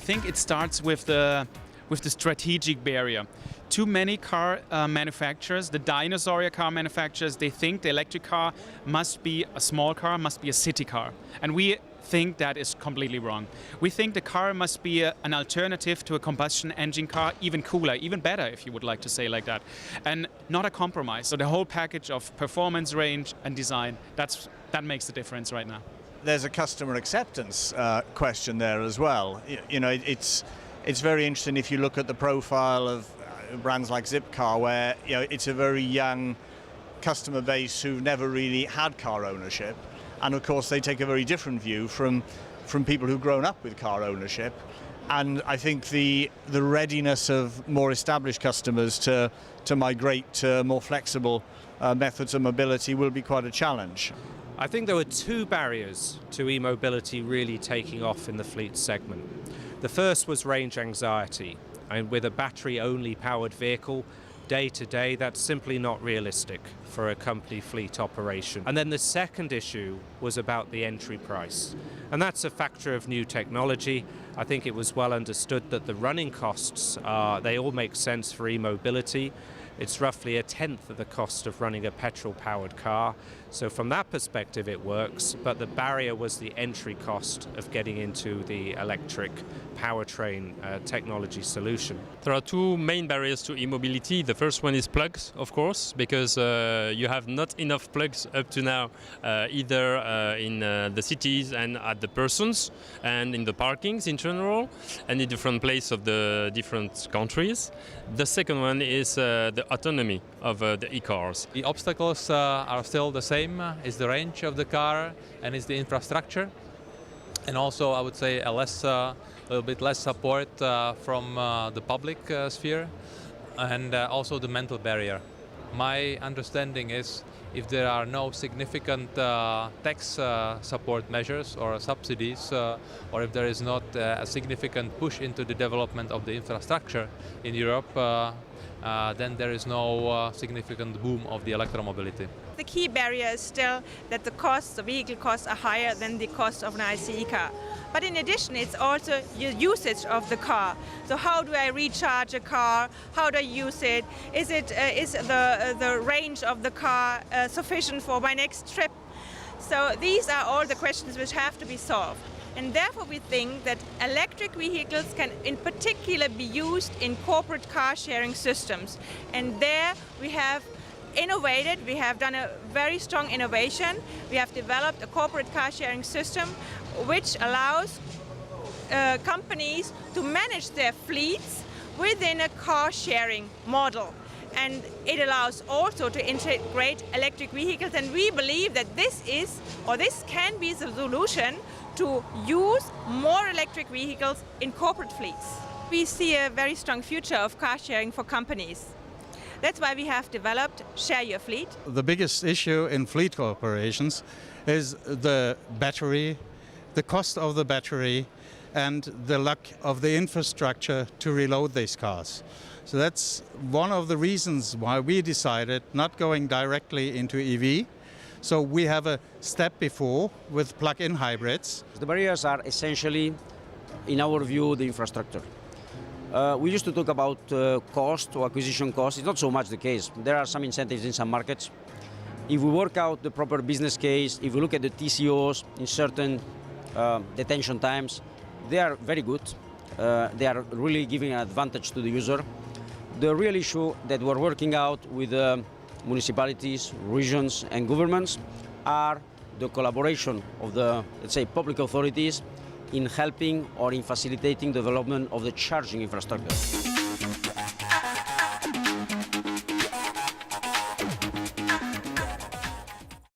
think it starts with the strategic barrier. Too many car manufacturers, the dinosaur car manufacturers, they think the electric car must be a small car, must be a city car. And we think that is completely wrong. We think the car must be an alternative to a combustion engine car, even cooler, even better, if you would like to say like that, and not a compromise. So the whole package of performance, range and design, that makes the difference right now. There's a customer acceptance question there as well. You know, it's very interesting if you look at the profile of brands like Zipcar, where it's a very young customer base who've never really had car ownership, and of course they take a very different view from people who've grown up with car ownership. And I think the readiness of more established customers to migrate to more flexible methods of mobility will be quite a challenge. I think there were two barriers to e-mobility really taking off in the fleet segment. The first was range anxiety, and with a battery-only powered vehicle, day to day, that's simply not realistic for a company fleet operation. And then the second issue was about the entry price. And that's a factor of new technology. I think it was well understood that the running costs, they all make sense for e-mobility. It's roughly a tenth of the cost of running a petrol-powered car. So from that perspective, it works, but the barrier was the entry cost of getting into the electric powertrain technology solution. There are two main barriers to e-mobility. The first one is plugs, of course, because you have not enough plugs up to now, either in the cities and at the persons, and in the parkings in general, and in different places of the different countries. The second one is the autonomy of the e-cars. The obstacles are still the same. Is the range of the car and is the infrastructure, and also I would say a little bit less support from the public sphere, and also the mental barrier. My understanding is if there are no significant tax support measures or subsidies, or if there is not a significant push into the development of the infrastructure in Europe, then there is no significant boom of the electromobility. The key barrier is still that the vehicle costs are higher than the cost of an ICE car. But in addition, it's also your usage of the car. So how do I recharge a car? How do I use it? Is the range of the car sufficient for my next trip? So these are all the questions which have to be solved. And therefore we think that electric vehicles can in particular be used in corporate car sharing systems. And there we have innovated, we have done a very strong innovation. We have developed a corporate car sharing system which allows companies to manage their fleets within a car sharing model. And it allows also to integrate electric vehicles, and we believe that this can be the solution to use more electric vehicles in corporate fleets. We see a very strong future of car sharing for companies. That's why we have developed Share Your Fleet. The biggest issue in fleet corporations is the battery, the cost of the battery, and the lack of the infrastructure to reload these cars. So that's one of the reasons why we decided not going directly into EV. So we have a step before with plug-in hybrids. The barriers are essentially, in our view, the infrastructure. We used to talk about cost or acquisition cost. It's not so much the case. There are some incentives in some markets. If we work out the proper business case, if we look at the TCOs in certain detention times, they are very good. They are really giving an advantage to the user. The real issue that we're working out with municipalities, regions and governments are the collaboration of the, let's say, public authorities in helping or in facilitating development of the charging infrastructure.